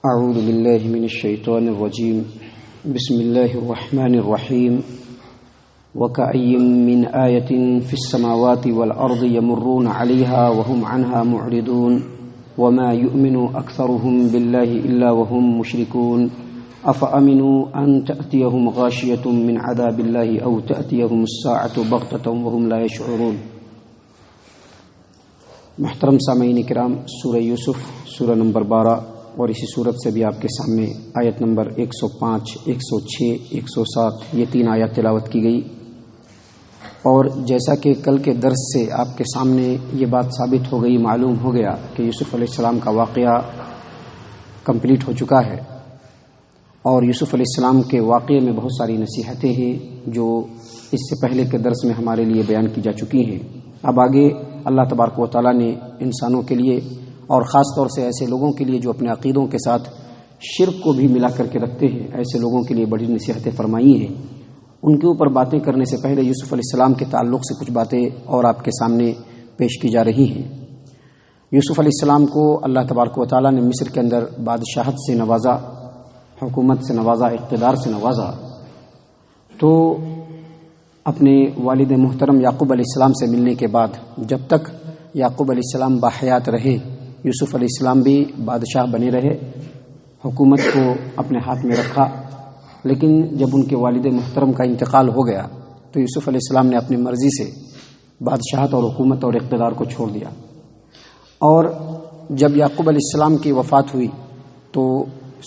اعوذ باللہ من الشیطان الرجیم بسم اللہ الرحمن الرحیم وَكَأَيٍّ مِّنْ آيَةٍ فِي السَّمَاوَاتِ وَالْأَرْضِ يَمُرُّونَ عَلَيْهَا وَهُمْ عَنْهَا مُعْرِضُونَ وَمَا يُؤْمِنُ أَكْثَرُهُم بِاللَّهِ إِلَّا وَهُم مُّشْرِكُونَ أَفَأَمِنُوا أَن تَأْتِيَهُمْ غَاشِيَةٌ مِّنْ عَذَابِ اللَّهِ أَوْ تَأْتِيَهُمُ السَّاعَةُ بَغْتَةً وَهُمْ لَا يَشْعُرُونَ۔ محترم سامعین کرام، سورہ یوسف سورہ نمبر 12 اور اسی صورت سے بھی آپ کے سامنے آیت نمبر 105، 106، 107 یہ 3 آیات تلاوت کی گئی، اور جیسا کہ کل کے درس سے آپ کے سامنے یہ بات ثابت ہو گئی، معلوم ہو گیا کہ یوسف علیہ السلام کا واقعہ کمپلیٹ ہو چکا ہے، اور یوسف علیہ السلام کے واقعے میں بہت ساری نصیحتیں ہیں جو اس سے پہلے کے درس میں ہمارے لیے بیان کی جا چکی ہیں۔ اب آگے اللہ تبارک و تعالیٰ نے انسانوں کے لیے اور خاص طور سے ایسے لوگوں کے لیے جو اپنے عقیدوں کے ساتھ شرک کو بھی ملا کر کے رکھتے ہیں، ایسے لوگوں کے لیے بڑی نصیحتیں فرمائی ہیں۔ ان کے اوپر باتیں کرنے سے پہلے یوسف علیہ السلام کے تعلق سے کچھ باتیں اور آپ کے سامنے پیش کی جا رہی ہیں۔ یوسف علیہ السلام کو اللہ تبارک و تعالیٰ نے مصر کے اندر بادشاہت سے نوازا، حکومت سے نوازا، اقتدار سے نوازا، تو اپنے والد محترم یعقوب علیہ السلام سے ملنے کے بعد جب تک یعقوب علیہ السلام باحیات رہے، یوسف علیہ السلام بھی بادشاہ بنے رہے، حکومت کو اپنے ہاتھ میں رکھا، لیکن جب ان کے والد محترم کا انتقال ہو گیا تو یوسف علیہ السلام نے اپنی مرضی سے بادشاہت اور حکومت اور اقتدار کو چھوڑ دیا۔ اور جب یعقوب علیہ السلام کی وفات ہوئی تو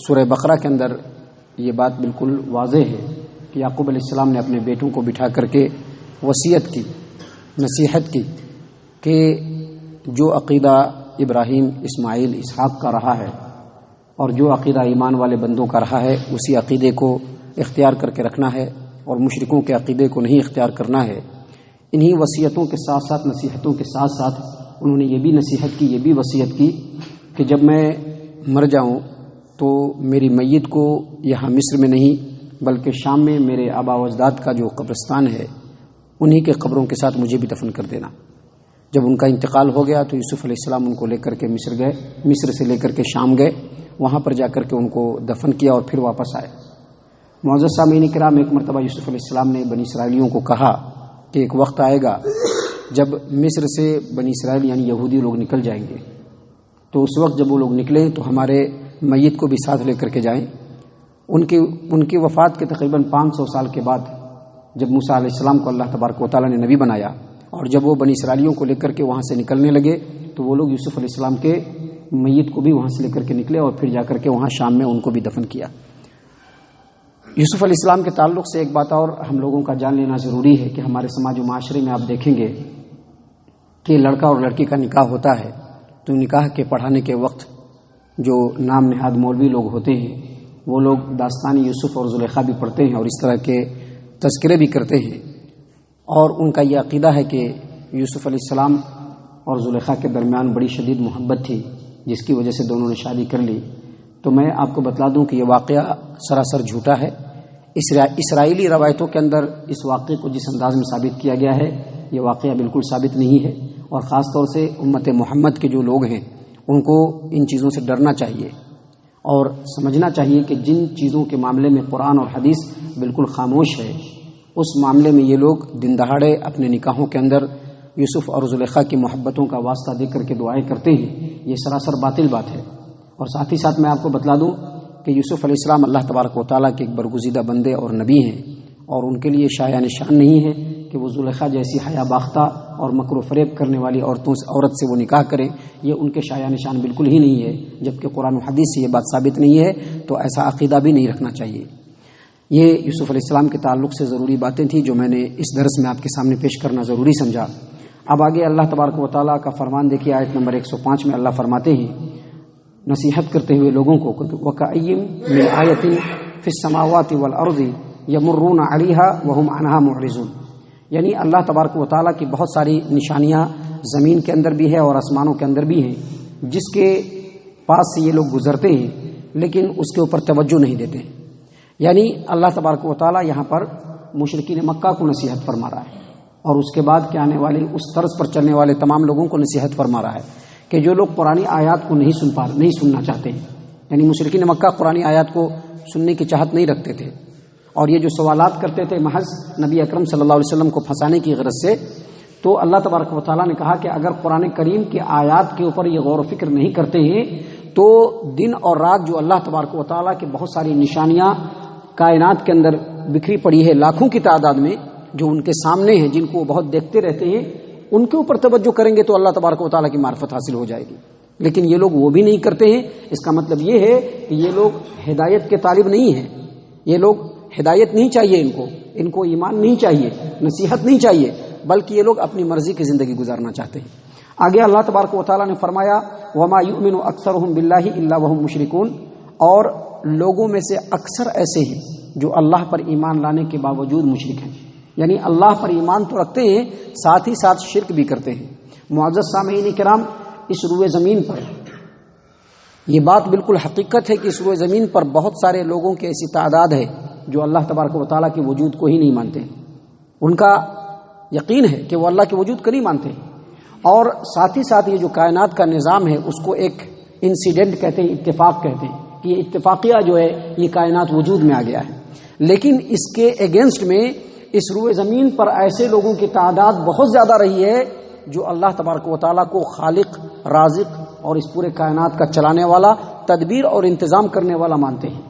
سورہ بقرہ کے اندر یہ بات بالکل واضح ہے کہ یعقوب علیہ السلام نے اپنے بیٹوں کو بٹھا کر کے وصیت کی، نصیحت کی کہ جو عقیدہ ابراہیم، اسماعیل، اسحاق کا رہا ہے اور جو عقیدہ ایمان والے بندوں کا رہا ہے اسی عقیدے کو اختیار کر کے رکھنا ہے، اور مشرکوں کے عقیدے کو نہیں اختیار کرنا ہے۔ انہی وصیتوں کے ساتھ ساتھ، نصیحتوں کے ساتھ ساتھ انہوں نے یہ بھی نصیحت کی، یہ بھی وصیت کی کہ جب میں مر جاؤں تو میری میت کو یہاں مصر میں نہیں بلکہ شام میں میرے آبا و اجداد کا جو قبرستان ہے انہی کے قبروں کے ساتھ مجھے بھی دفن کر دینا۔ جب ان کا انتقال ہو گیا تو یوسف علیہ السلام ان کو لے کر کے مصر گئے، مصر سے لے کر کے شام گئے، وہاں پر جا کر کے ان کو دفن کیا اور پھر واپس آئے۔ معزز سامعین کرام، ایک مرتبہ یوسف علیہ السلام نے بنی اسرائیلیوں کو کہا کہ ایک وقت آئے گا جب مصر سے بنی اسرائیل یعنی یہودی لوگ نکل جائیں گے، تو اس وقت جب وہ لوگ نکلیں تو ہمارے میت کو بھی ساتھ لے کر کے جائیں۔ ان کی وفات کے تقریباً 500 سال کے بعد جب موسیٰ علیہ السلام کو اللہ تبارک و تعالیٰ نے نبی بنایا، اور جب وہ بنی اسرائیلیوں کو لے کر کے وہاں سے نکلنے لگے تو وہ لوگ یوسف علیہ السلام کے میت کو بھی وہاں سے لے کر کے نکلے اور پھر جا کر کے وہاں شام میں ان کو بھی دفن کیا۔ یوسف علیہ السلام کے تعلق سے ایک بات اور ہم لوگوں کا جان لینا ضروری ہے کہ ہمارے سماج و معاشرے میں آپ دیکھیں گے کہ لڑکا اور لڑکی کا نکاح ہوتا ہے تو نکاح کے پڑھانے کے وقت جو نام نہاد مولوی لوگ ہوتے ہیں وہ لوگ داستان یوسف اور زلیخا بھی پڑھتے ہیں اور اس طرح کے تذکرے بھی کرتے ہیں، اور ان کا یہ عقیدہ ہے کہ یوسف علیہ السلام اور زلیخا کے درمیان بڑی شدید محبت تھی جس کی وجہ سے دونوں نے شادی کر لی۔ تو میں آپ کو بتلا دوں کہ یہ واقعہ سراسر جھوٹا ہے۔ اسرائیلی روایتوں کے اندر اس واقعے کو جس انداز میں ثابت کیا گیا ہے یہ واقعہ بالکل ثابت نہیں ہے، اور خاص طور سے امت محمد کے جو لوگ ہیں ان کو ان چیزوں سے ڈرنا چاہیے اور سمجھنا چاہیے کہ جن چیزوں کے معاملے میں قرآن اور حدیث بالکل خاموش ہے اس معاملے میں یہ لوگ دن دہاڑے اپنے نکاحوں کے اندر یوسف اور زلیخا کی محبتوں کا واسطہ دے کر کے دعائیں کرتے ہیں، یہ سراسر باطل بات ہے۔ اور ساتھ ہی ساتھ میں آپ کو بتلا دوں کہ یوسف علیہ السلام اللہ تبارک و تعالیٰ کے ایک برگزیدہ بندے اور نبی ہیں، اور ان کے لیے شایع نشان نہیں ہے کہ وہ زلیخا جیسی حیا باختہ اور مکر و فریب کرنے والی عورت سے وہ نکاح کریں، یہ ان کے شایع نشان بالکل ہی نہیں ہے۔ جبکہ قرآن و حدیث سے یہ بات ثابت نہیں ہے تو ایسا عقیدہ بھی نہیں رکھنا چاہیے۔ یہ یوسف علیہ السلام کے تعلق سے ضروری باتیں تھیں جو میں نے اس درس میں آپ کے سامنے پیش کرنا ضروری سمجھا۔ اب آگے اللہ تبارک و تعالیٰ کا فرمان دیکھیے، آیت نمبر 105 میں اللہ فرماتے ہیں نصیحت کرتے ہوئے لوگوں کو، وَكَأَيٍّ مِّنْ آيَةٍ فِي السَّمَاوَاتِ وَالْأَرْضِ يَمُرُّونَ عَلَيْهَا وَهُمْ عَنْهَا مُعْرِضُونَ، یعنی اللہ تبارک و تعالیٰ کی بہت ساری نشانیاں زمین کے اندر بھی ہے اور آسمانوں کے اندر بھی ہیں جس کے پاس سے یہ لوگ گزرتے ہیں لیکن اس کے اوپر توجہ نہیں دیتے ہیں۔ یعنی اللہ تبارک و تعالیٰ یہاں پر مشرکین مکہ کو نصیحت فرما رہا ہے اور اس کے بعد کے آنے والے اس طرز پر چلنے والے تمام لوگوں کو نصیحت فرما رہا ہے کہ جو لوگ پرانی آیات کو نہیں سننا چاہتے ہیں، یعنی مشرکین مکہ قرآن آیات کو سننے کی چاہت نہیں رکھتے تھے، اور یہ جو سوالات کرتے تھے محض نبی اکرم صلی اللہ علیہ وسلم کو پھنسانے کی غرض سے، تو اللہ تبارک و تعالیٰ نے کہا کہ اگر قرآن کریم کی آیات کے اوپر یہ غور و فکر نہیں کرتے ہیں تو دن اور رات جو اللہ تبارک و تعالیٰ کی بہت ساری نشانیاں کائنات کے اندر بکھری پڑی ہے لاکھوں کی تعداد میں، جو ان کے سامنے ہیں، جن کو وہ بہت دیکھتے رہتے ہیں، ان کے اوپر توجہ کریں گے تو اللہ تبارک و تعالیٰ کی معرفت حاصل ہو جائے گی۔ لیکن یہ لوگ وہ بھی نہیں کرتے ہیں۔ اس کا مطلب یہ ہے کہ یہ لوگ ہدایت کے طالب نہیں ہیں، یہ لوگ ہدایت نہیں چاہیے، ان کو ایمان نہیں چاہیے، نصیحت نہیں چاہیے، بلکہ یہ لوگ اپنی مرضی کی زندگی گزارنا چاہتے ہیں۔ آگے اللہ تبارک و تعالیٰ نے فرمایا وَمَا يُؤْمِنُ أَكْثَرُهُم بِاللَّهِ إِلَّا وَهُم مُشْرِكُونَ، اور لوگوں میں سے اکثر ایسے ہیں جو اللہ پر ایمان لانے کے باوجود مشرک ہیں، یعنی اللہ پر ایمان تو رکھتے ہیں، ساتھ ہی ساتھ شرک بھی کرتے ہیں۔ معزز سامعین کرام، اس روئے زمین پر یہ بات بالکل حقیقت ہے کہ اس روئے زمین پر بہت سارے لوگوں کی ایسی تعداد ہے جو اللہ تبارک و تعالیٰ کے وجود کو ہی نہیں مانتے ہیں۔ ان کا یقین ہے کہ وہ اللہ کے وجود کو نہیں مانتے ہیں، اور ساتھ ہی ساتھ یہ جو کائنات کا نظام ہے اس کو ایک انسیڈنٹ کہتے ہیں، اتفاق کہتے ہیں کہ یہ اتفاقیہ جو ہے یہ کائنات وجود میں آ گیا ہے۔ لیکن اس کے اگینسٹ میں اس روئے زمین پر ایسے لوگوں کی تعداد بہت زیادہ رہی ہے جو اللہ تبارک و تعالیٰ کو خالق، رازق اور اس پورے کائنات کا چلانے والا، تدبیر اور انتظام کرنے والا مانتے ہیں،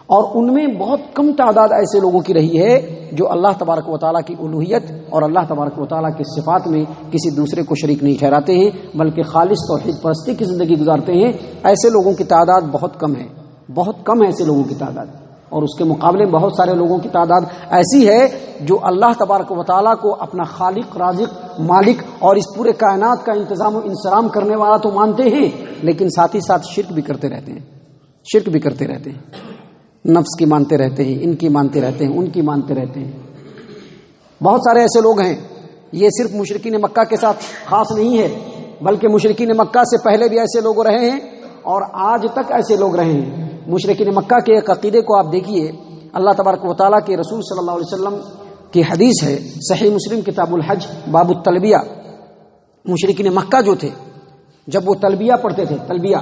اور ان میں بہت کم تعداد ایسے لوگوں کی رہی ہے جو اللہ تبارک و تعالیٰ کی الوہیت اور اللہ تبارک و تعالیٰ کی صفات میں کسی دوسرے کو شریک نہیں ٹھہراتے ہیں، بلکہ خالص توحید پرستی کی زندگی گزارتے ہیں۔ ایسے لوگوں کی تعداد بہت کم ہے، بہت کم ہے ایسے لوگوں کی تعداد، اور اس کے مقابلے میں بہت سارے لوگوں کی تعداد ایسی ہے جو اللہ تبارک و تعالیٰ کو اپنا خالق، رازق، مالک اور اس پورے کائنات کا انتظام و انصرام کرنے والا تو مانتے ہیں، لیکن ساتھ ہی ساتھ شرک بھی کرتے رہتے ہیں، شرک بھی کرتے رہتے ہیں، نفس کی مانتے رہتے ہیں، ان کی مانتے رہتے ہیں، ان کی مانتے رہتے ہیں۔ بہت سارے ایسے لوگ ہیں، یہ صرف مشرکین مکہ کے ساتھ خاص نہیں ہے، بلکہ مشرکین مکہ سے پہلے بھی ایسے لوگ رہے ہیں اور آج تک ایسے لوگ رہے ہیں۔ مشرکین مکہ کے ایک عقیدے کو آپ دیکھیے، اللہ تبارک و تعالیٰ کے رسول صلی اللہ علیہ وسلم کی حدیث ہے، صحیح مسلم کتاب الحج باب التلبیہ۔ مشرکین مکہ جو تھے جب وہ تلبیہ پڑھتے تھے، تلبیہ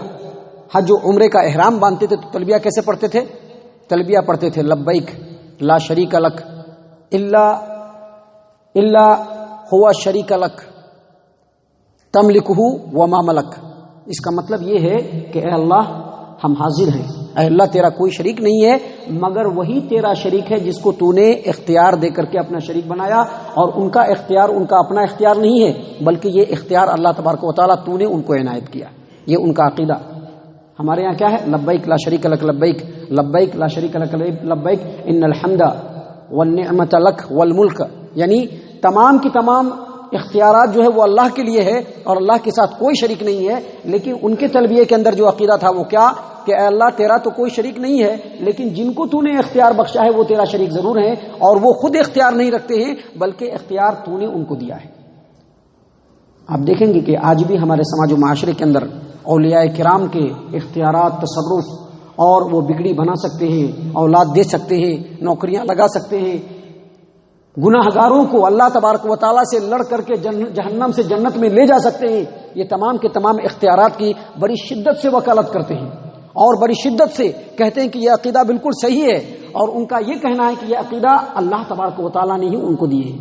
حج و عمرے کا احرام باندھتے تھے تو تلبیہ کیسے پڑھتے تھے؟ تلبیہ پڑھتے تھے لبیک لا شریک لک الا ہوا شریک لک تملکہ وما ملک۔ اس کا مطلب یہ ہے کہ اے اللہ ہم حاضر ہیں، اے اللہ تیرا کوئی شریک نہیں ہے مگر وہی تیرا شریک ہے جس کو تو نے اختیار دے کر کے اپنا شریک بنایا، اور ان کا اختیار ان کا اپنا اختیار نہیں ہے بلکہ یہ اختیار اللہ تبارک و تعالیٰ تو نے ان کو عنایت کیا۔ یہ ان کا عقیدہ۔ ہمارے یہاں کیا ہے؟ لبیک لا شریک لک لبیک، لبیک لا شریک لک لبیک ان الحمد والنعمت لک والملک، یعنی تمام کی تمام اختیارات جو ہے وہ اللہ کے لیے ہے اور اللہ کے ساتھ کوئی شریک نہیں ہے۔ لیکن ان کے تلبیے کے اندر جو عقیدہ تھا وہ کیا کہ اے اللہ تیرا تو کوئی شریک نہیں ہے، لیکن جن کو تو نے اختیار بخشا ہے وہ تیرا شریک ضرور ہے، اور وہ خود اختیار نہیں رکھتے ہیں بلکہ اختیار تو نے ان کو دیا ہے۔ آپ دیکھیں گے کہ آج بھی ہمارے سماج و معاشرے کے اندر اولیاء کرام کے اختیارات، تصرف، اور وہ بگڑی بنا سکتے ہیں، اولاد دے سکتے ہیں، نوکریاں لگا سکتے ہیں، گناہ گاروں کو اللہ تبارک و تعالیٰ سے لڑ کر کے جہنم سے جنت میں لے جا سکتے ہیں۔ یہ تمام کے تمام اختیارات کی بڑی شدت سے وکالت کرتے ہیں اور بڑی شدت سے کہتے ہیں کہ یہ عقیدہ بالکل صحیح ہے، اور ان کا یہ کہنا ہے کہ یہ عقیدہ اللہ تبارک و تعالیٰ نے ہی ان کو دیے ہیں،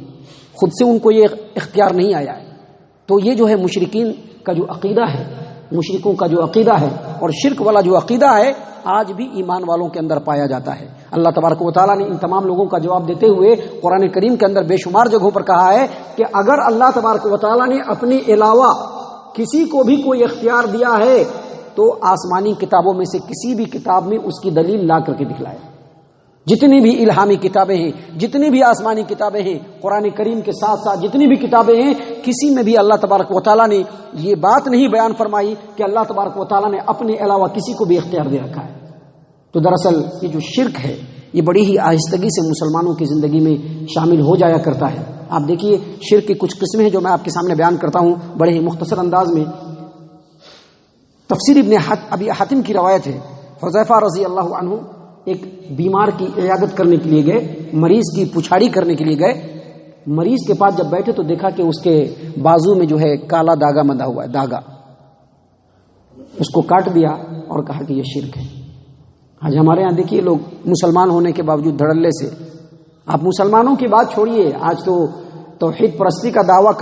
خود سے ان کو یہ اختیار نہیں آیا ہے۔ تو یہ جو ہے مشرکین کا جو عقیدہ ہے، مشرکوں کا جو عقیدہ ہے اور شرک والا جو عقیدہ ہے، آج بھی ایمان والوں کے اندر پایا جاتا ہے۔ اللہ تبارک و تعالیٰ نے ان تمام لوگوں کا جواب دیتے ہوئے قرآن کریم کے اندر بے شمار جگہوں پر کہا ہے کہ اگر اللہ تبارک و تعالیٰ نے اپنے علاوہ کسی کو بھی کوئی اختیار دیا ہے تو آسمانی کتابوں میں سے کسی بھی کتاب میں اس کی دلیل لا کر کے دکھلائے۔ جتنی بھی الہامی کتابیں ہیں، جتنی بھی آسمانی کتابیں ہیں، قرآن کریم کے ساتھ ساتھ جتنی بھی کتابیں ہیں، کسی میں بھی اللہ تبارک و تعالیٰ نے یہ بات نہیں بیان فرمائی کہ اللہ تبارک و تعالیٰ نے اپنے علاوہ کسی کو بھی اختیار دے رکھا ہے۔ تو دراصل یہ جو شرک ہے یہ بڑی ہی آہستگی سے مسلمانوں کی زندگی میں شامل ہو جایا کرتا ہے۔ آپ دیکھیے شرک کی کچھ قسمیں ہیں جو میں آپ کے سامنے بیان کرتا ہوں بڑے ہی مختصر انداز میں۔ تفسیر ابن ابی حاتم کی روایت ہے، حذیفہ رضی اللہ عنہ ایک بیمار کی عیادت کرنے کے لیے گئے، مریض کی پچھاڑی کرنے کے لیے گئے۔ مریض کے پاس جب بیٹھے تو دیکھا کہ اس کے بازو میں جو ہے کالا داغا بندھا ہوا ہے، داغا۔ اس کو کاٹ دیا اور کہا کہ یہ شرک ہے۔ آج ہمارے یہاں دیکھیے لوگ مسلمان ہونے کے باوجود دھڑلے سے، آپ مسلمانوں کی بات چھوڑیے، آج تو توحید پرستی کا دعویٰ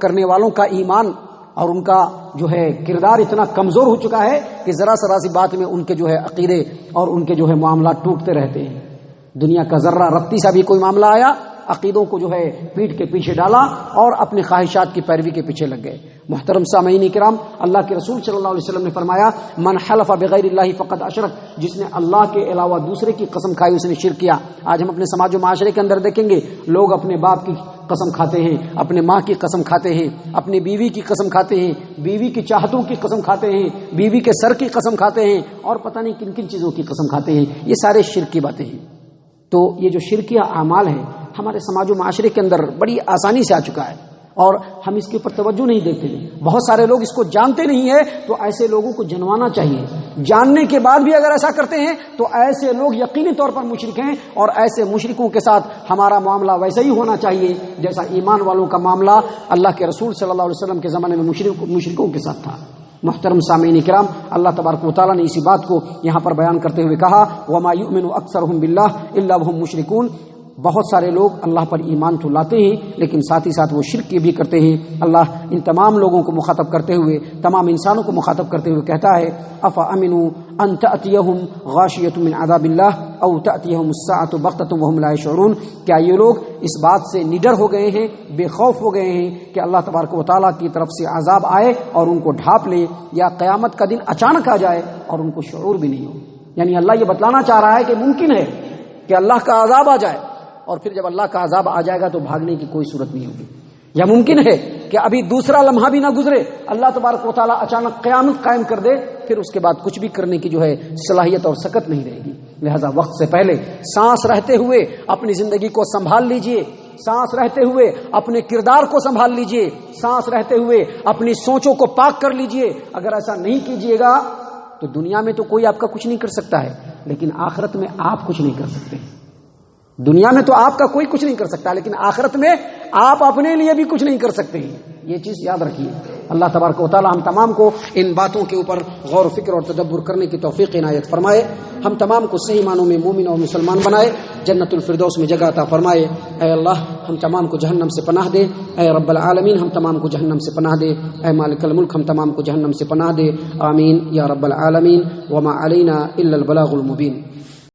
کرنے والوں کا ایمان اور ان کا جو ہے کردار اتنا کمزور ہو چکا ہے کہ ذرا سی بات میں ان کے جو ہے عقیدے اور ان کے جو ہے معاملات ٹوٹتے رہتے ہیں۔ دنیا کا ذرہ ربطی سا بھی کوئی معاملہ آیا، عقیدوں کو جو ہے پیٹ کے پیچھے ڈالا اور اپنی خواہشات کی پیروی کے پیچھے لگ گئے۔ محترم سامعین کرام، اللہ کے رسول صلی اللہ علیہ وسلم نے فرمایا، من حلف بغیر اللہ فقد اشرک، جس نے اللہ کے علاوہ دوسرے کی قسم کھائی اس نے شرک کیا۔ آج ہم اپنے سماج و معاشرے کے اندر دیکھیں گے، لوگ اپنے باپ کی قسم کھاتے ہیں، اپنے ماں کی قسم کھاتے ہیں، اپنی بیوی کی قسم کھاتے ہیں، بیوی کی چاہتوں کی قسم کھاتے ہیں، بیوی کے سر کی قسم کھاتے ہیں، اور پتہ نہیں کن کن چیزوں کی قسم کھاتے ہیں۔ یہ سارے شرک کی باتیں ہیں۔ تو یہ جو شرکیہ اعمال ہیں ہمارے سماج و معاشرے کے اندر بڑی آسانی سے آ چکا ہے اور ہم اس کے اوپر توجہ نہیں دیتے ہیں۔ بہت سارے لوگ اس کو جانتے نہیں ہیں، تو ایسے لوگوں کو جنوانا چاہیے۔ جاننے کے بعد بھی اگر ایسا کرتے ہیں تو ایسے لوگ یقینی طور پر مشرک ہیں، اور ایسے مشرکوں کے ساتھ ہمارا معاملہ ویسا ہی ہونا چاہیے جیسا ایمان والوں کا معاملہ اللہ کے رسول صلی اللہ علیہ وسلم کے زمانے میں مشرکوں کے ساتھ تھا۔ محترم سامعین کرام، اللہ تبارک و تعالیٰ نے اسی بات کو یہاں پر بیان کرتے ہوئے کہا، وَمَا يُؤْمِنُ أَكْثَرُهُم بِاللَّهِ إِلَّا وَهُم مُشْرِكُونَ۔ بہت سارے لوگ اللہ پر ایمان تو لاتے ہیں لیکن ساتھ ہی ساتھ وہ شرک بھی کرتے ہیں۔ اللہ ان تمام لوگوں کو مخاطب کرتے ہوئے، تمام انسانوں کو مخاطب کرتے ہوئے کہتا ہے، أَفَأَمِنُوا أَن تَأْتِيَهُمْ غَاشِيَةٌ مِّنْ عَذَابِ اللَّهِ أَوْ تَأْتِيَهُمُ السَّاعَةُ بَغْتَةً وَهُمْ لَا يَشْعُرُونَ۔ کیا یہ لوگ اس بات سے نڈر ہو گئے ہیں، بے خوف ہو گئے ہیں کہ اللہ تبارک و تعالیٰ کی طرف سے عذاب آئے اور ان کو ڈھانپ لے، یا قیامت کا دن اچانک آ جائے اور ان کو شعور بھی نہیں ہو؟ یعنی اللہ یہ بتلانا چاہ رہا ہے کہ ممکن ہے کہ اللہ کا عذاب آ جائے، اور پھر جب اللہ کا عذاب آ جائے گا تو بھاگنے کی کوئی صورت نہیں ہوگی۔ یا ممکن ہے کہ ابھی دوسرا لمحہ بھی نہ گزرے، اللہ تبارک و تعالیٰ اچانک قیامت قائم کر دے، پھر اس کے بعد کچھ بھی کرنے کی جو ہے صلاحیت اور سکت نہیں رہے گی۔ لہذا وقت سے پہلے سانس رہتے ہوئے اپنی زندگی کو سنبھال لیجئے، سانس رہتے ہوئے اپنے کردار کو سنبھال لیجئے، سانس رہتے ہوئے اپنی سوچوں کو پاک کر لیجئے۔ اگر ایسا نہیں کیجئے گا تو دنیا میں تو کوئی آپ کا کچھ نہیں کر سکتا ہے، لیکن آخرت میں آپ کچھ نہیں کر سکتے۔ دنیا میں تو آپ کا کوئی کچھ نہیں کر سکتا، لیکن آخرت میں آپ اپنے لیے بھی کچھ نہیں کر سکتے ہیں۔ یہ چیز یاد رکھیے۔ اللہ تبارک و تعالی ہم تمام کو ان باتوں کے اوپر غور و فکر اور تدبر کرنے کی توفیق عنایت فرمائے، ہم تمام کو صحیح معنوں میں مومن اور مسلمان بنائے، جنت الفردوس میں جگہ عطا فرمائے۔ اے اللہ ہم تمام کو جہنم سے پناہ دے، اے رب العالمین ہم تمام کو جہنم سے پناہ دے، اے مالک الملک ہم تمام کو جہنم سے پناہ دے، آمین یا رب العالمین۔ وما علینا الا البلاغ المبین۔